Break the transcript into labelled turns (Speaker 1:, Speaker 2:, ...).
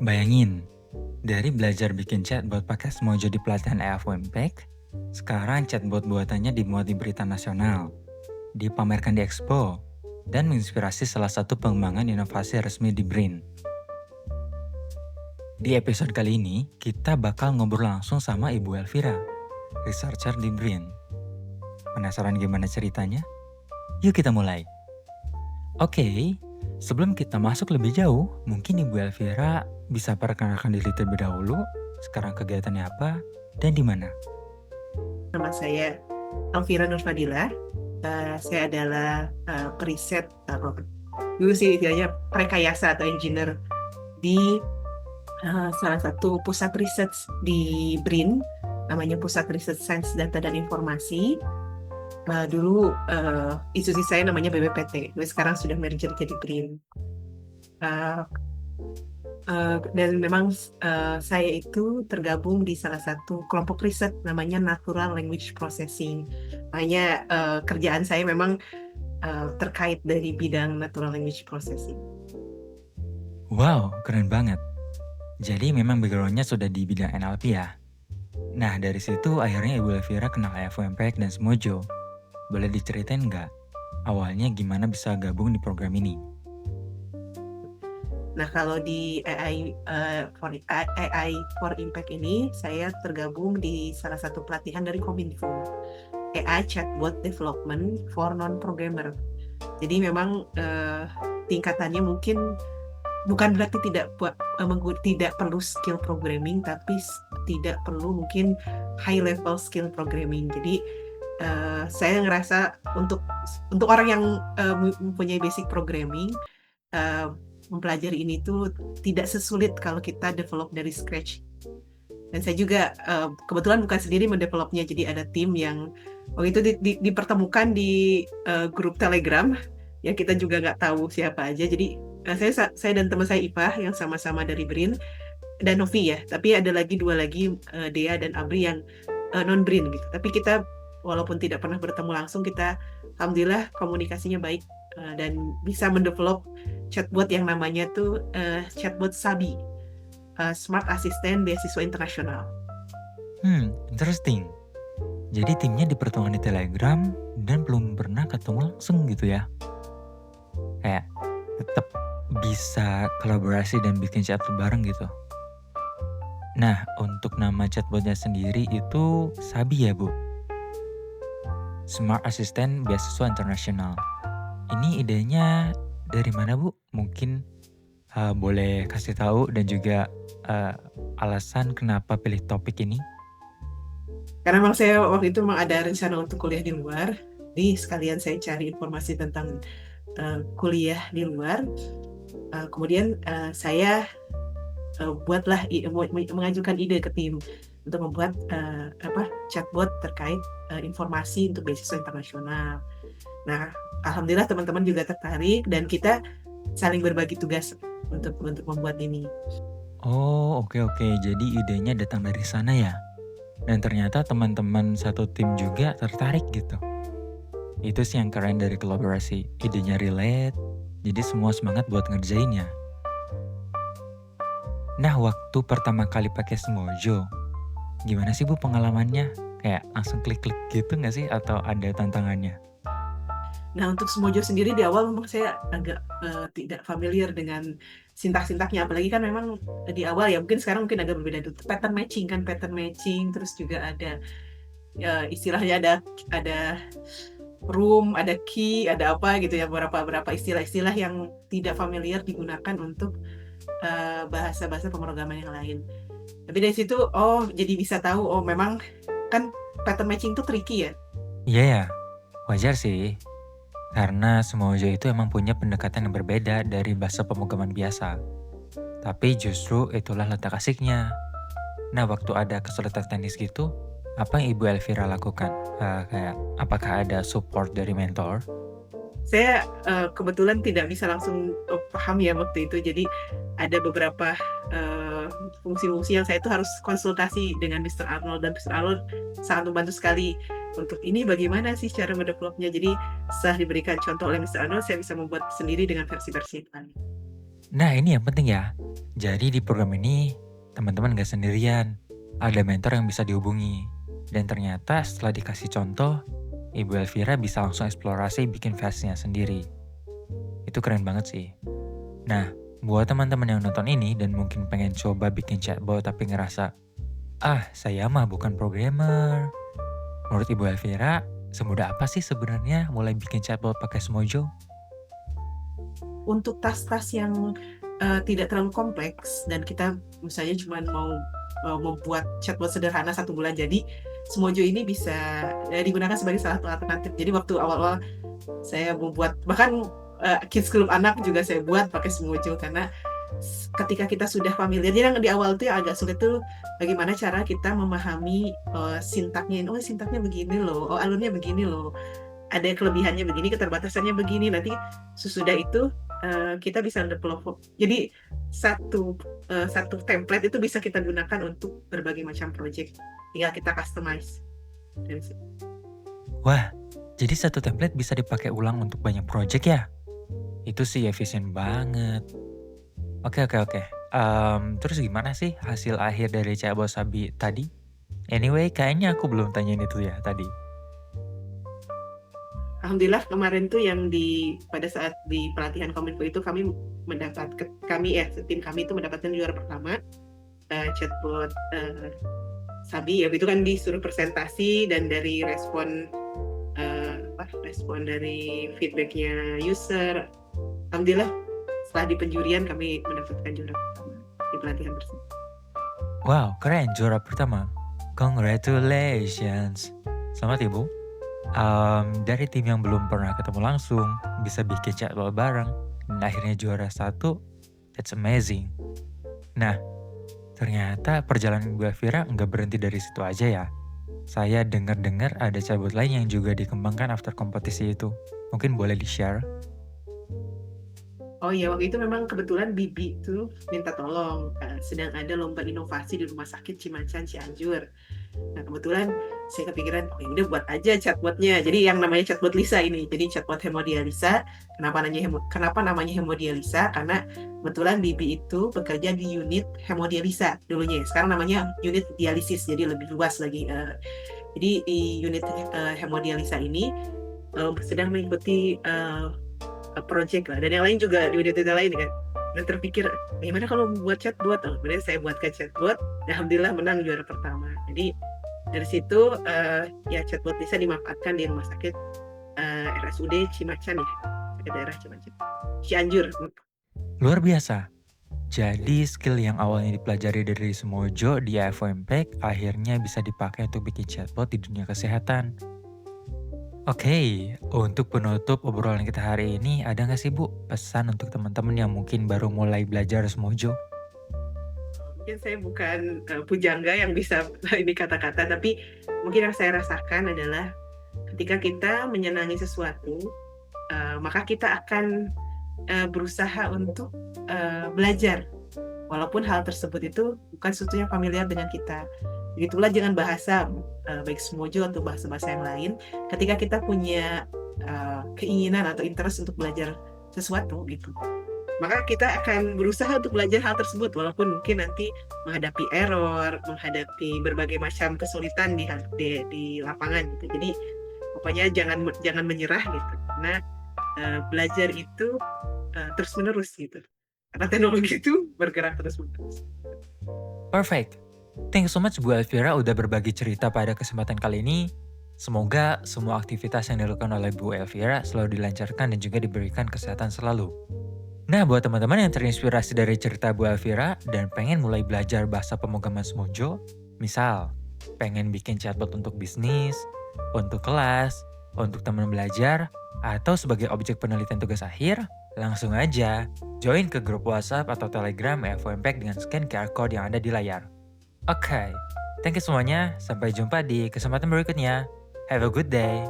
Speaker 1: Bayangin, dari belajar bikin chatbot pakai Smojo di pelatihan EAF Impact, sekarang chatbot buatannya dimuat di berita nasional, dipamerkan di Expo, dan menginspirasi salah satu pengembangan inovasi resmi di BRIN. Di episode kali ini, kita bakal ngobrol langsung sama Ibu Elvira, researcher di BRIN. Penasaran gimana ceritanya? Yuk kita mulai. Oke, sebelum kita masuk lebih jauh, mungkin Ibu Elvira bisa perkenalkan diri terlebih dahulu, sekarang kegiatannya apa, dan di mana?
Speaker 2: Nama saya Elvira Nurfadila. Saya adalah periset, dulu sih istilahnya rekayasa atau engineer di salah satu pusat riset di BRIN, namanya Pusat Riset Sains Data dan Informasi. Dulu institusi saya namanya BPPT, tapi sekarang sudah merger jadi BRIN. Dan memang saya itu tergabung di salah satu kelompok riset namanya Natural Language Processing. Makanya kerjaan saya memang terkait dari bidang Natural Language Processing.
Speaker 1: Wow, keren banget. Jadi memang background-nya sudah di bidang NLP ya? Nah, dari situ akhirnya Ibu Elvira kenal Impact dan Smojo. Boleh diceritain nggak? Awalnya gimana bisa gabung di program ini?
Speaker 2: Nah, kalau di AI for Impact ini, saya tergabung di salah satu pelatihan dari Kominfo, AI Chatbot Development for Non-Programmer. Jadi memang tingkatannya mungkin bukan berarti tidak perlu skill programming, tapi tidak perlu mungkin high level skill programming. Jadi saya ngerasa untuk orang yang mempunyai basic programming, mempelajari ini tuh tidak sesulit kalau kita develop dari scratch. Dan saya juga kebetulan bukan sendiri mendevelopnya, jadi ada tim yang waktu itu dipertemukan di grup Telegram, yang kita juga nggak tahu siapa aja. Jadi saya dan teman saya Ipah yang sama-sama dari BRIN, dan Novi ya, tapi ada lagi dua lagi, Dea dan Abri yang non BRIN gitu. Tapi kita walaupun tidak pernah bertemu langsung, kita alhamdulillah komunikasinya baik, dan bisa mendevelop chatbot yang namanya tuh chatbot Sabi, Smart Assistant Beasiswa Internasional.
Speaker 1: Interesting. Jadi timnya dipertemukan di Telegram dan belum pernah ketemu langsung gitu ya? Kayak tetap bisa kolaborasi dan bikin chatbot bareng gitu. Nah, untuk nama chatbotnya sendiri itu Sabi ya, Bu? Smart Assistant Beasiswa Internasional. Ini idenya dari mana, Bu? Mungkin boleh kasih tahu dan juga alasan kenapa pilih topik ini?
Speaker 2: Karena memang saya waktu itu memang ada rencana untuk kuliah di luar, jadi sekalian saya cari informasi tentang kuliah di luar. Kemudian saya mengajukan ide ke tim untuk membuat chatbot terkait informasi untuk beasiswa internasional. Nah, alhamdulillah teman-teman juga tertarik dan kita saling berbagi tugas untuk membuat ini.
Speaker 1: Oh, oke. Jadi idenya datang dari sana ya? Dan ternyata teman-teman satu tim juga tertarik gitu. Itu sih yang keren dari kolaborasi. Idenya relate, jadi semua semangat buat ngerjainnya. Nah, waktu pertama kali pakai Smojo, gimana sih Bu pengalamannya? Kayak langsung klik-klik gitu nggak sih? Atau ada tantangannya?
Speaker 2: Nah, untuk Smojo sendiri di awal memang saya agak tidak familiar dengan sintak-sintaknya, apalagi kan memang di awal ya, mungkin sekarang mungkin agak berbeda. Pattern matching, terus juga ada istilahnya ada room, ada key, ada apa gitu ya, beberapa istilah-istilah yang tidak familiar digunakan untuk bahasa-bahasa pemrograman yang lain. Tapi dari situ jadi bisa tahu memang kan pattern matching itu tricky ya.
Speaker 1: Iya ya, wajar sih. Karena Smojo itu emang punya pendekatan yang berbeda dari bahasa pemrograman biasa. Tapi justru itulah letak asiknya. Nah, waktu ada kesulitan teknis gitu, apa yang Ibu Elvira lakukan? Kayak apakah ada support dari mentor?
Speaker 2: Saya kebetulan tidak bisa langsung paham ya waktu itu, jadi ada beberapa fungsi-fungsi yang saya itu harus konsultasi dengan Mr. Arnold, dan Mr. Arnold sangat membantu sekali untuk ini bagaimana sih cara mendevelopnya. Jadi setelah diberikan contoh oleh Mr. Arnold, saya bisa membuat sendiri dengan versi-versi yang lain.
Speaker 1: Nah ini yang penting ya. Jadi di program ini teman-teman gak sendirian. Ada mentor yang bisa dihubungi. Dan ternyata setelah dikasih contoh, Ibu Elvira bisa langsung eksplorasi bikin versinya sendiri. Itu keren banget sih. Nah, buat teman-teman yang nonton ini dan mungkin pengen coba bikin chatbot tapi ngerasa, saya mah bukan programmer. Menurut Ibu Elvira, semudah apa sih sebenarnya mulai bikin chatbot pakai Smojo?
Speaker 2: Untuk tas-tas yang tidak terlalu kompleks dan kita misalnya cuma mau membuat chatbot sederhana 1 bulan jadi, Smojo ini bisa digunakan sebagai salah satu alternatif. Jadi waktu awal-awal saya membuat, bahkan kids club anak juga saya buat pakai Smojo karena ketika kita sudah familiar, jadi yang di awal tuh yang agak sulit tuh bagaimana cara kita memahami sintaknya. Oh sintaknya begini loh, oh alurnya begini loh, ada kelebihannya begini, keterbatasannya begini. Nanti sesudah itu kita bisa develop. Jadi satu template itu bisa kita gunakan untuk berbagai macam project. Tinggal kita customize dari situ.
Speaker 1: Wah, jadi satu template bisa dipakai ulang untuk banyak project ya? Itu sih efisien banget. Oke. Terus gimana sih hasil akhir dari chatbot Sabi tadi? Anyway, kayaknya aku belum tanyain itu ya tadi.
Speaker 2: Alhamdulillah kemarin tuh yang pada saat di pelatihan Kominfo itu tim kami itu mendapatkan juara pertama chatbot Sabi ya, itu kan disuruh presentasi dan dari respon dari feedbacknya user, alhamdulillah setelah di penjurian kami mendapatkan juara pertama di pelatihan tersebut.
Speaker 1: Wow, keren juara pertama. Congratulations. Selamat Ibu. Dari tim yang belum pernah ketemu langsung, bisa bikin chatbot bareng, dan akhirnya juara 1, that's amazing. Nah, ternyata perjalanan Ibu Elvira nggak berhenti dari situ aja ya. Saya dengar-dengar ada chatbot lain yang juga dikembangkan after kompetisi itu. Mungkin boleh di-share?
Speaker 2: Oh iya, waktu itu memang kebetulan Bibi tuh minta tolong, sedang ada lomba inovasi di Rumah Sakit Cimacan Cianjur. Nah kebetulan saya kepikiran, oh ya udah buat aja chatbotnya. Jadi yang namanya chatbot Lisa ini, jadi chatbot hemodialisa. Kenapa namanya hemodialisa? Karena kebetulan Bibi itu bekerja di unit hemodialisa dulunya. Sekarang namanya unit dialisis, jadi lebih luas lagi. Jadi di unit hemodialisa ini sedang mengikuti project lah, dan yang lain juga di unit lain kan. Dan terpikir gimana kalau membuat chatbot. Kemudian saya buatkan chatbot, alhamdulillah menang juara pertama. Jadi dari situ ya chatbot bisa dimanfaatkan di rumah sakit RSUD Cimacan ya, sakit daerah Cimacan Cianjur.
Speaker 1: Luar biasa. Jadi skill yang awalnya dipelajari dari Smojo di FOMPEC akhirnya bisa dipakai untuk bikin chatbot di dunia kesehatan. Oke, untuk penutup obrolan kita hari ini, ada nggak sih Bu pesan untuk teman-teman yang mungkin baru mulai belajar Smojo?
Speaker 2: Mungkin saya bukan pujangga yang bisa ini kata-kata, tapi mungkin yang saya rasakan adalah ketika kita menyenangi sesuatu, maka kita akan berusaha untuk belajar, walaupun hal tersebut itu bukan sesuatu yang familiar dengan kita. Begitulah dengan bahasa, baik Smojo atau bahasa-bahasa yang lain, ketika kita punya keinginan atau interest untuk belajar sesuatu gitu, maka kita akan berusaha untuk belajar hal tersebut, walaupun mungkin nanti menghadapi error, menghadapi berbagai macam kesulitan di lapangan gitu. Jadi pokoknya jangan menyerah gitu, karena belajar itu terus menerus gitu, karena teknologi itu bergerak terus menerus.
Speaker 1: Perfect. Thank you so much Bu Elvira udah berbagi cerita pada kesempatan kali ini. Semoga semua aktivitas yang dilakukan oleh Bu Elvira selalu dilancarkan dan juga diberikan kesehatan selalu. Nah, buat teman-teman yang terinspirasi dari cerita Bu Elvira dan pengen mulai belajar bahasa pemrograman Smojo, misal pengen bikin chatbot untuk bisnis, untuk kelas, untuk teman belajar, atau sebagai objek penelitian tugas akhir, langsung aja join ke grup WhatsApp atau Telegram FOMPEC dengan scan QR Code yang ada di layar. Oke, thank you semuanya. Sampai jumpa di kesempatan berikutnya. Have a good day.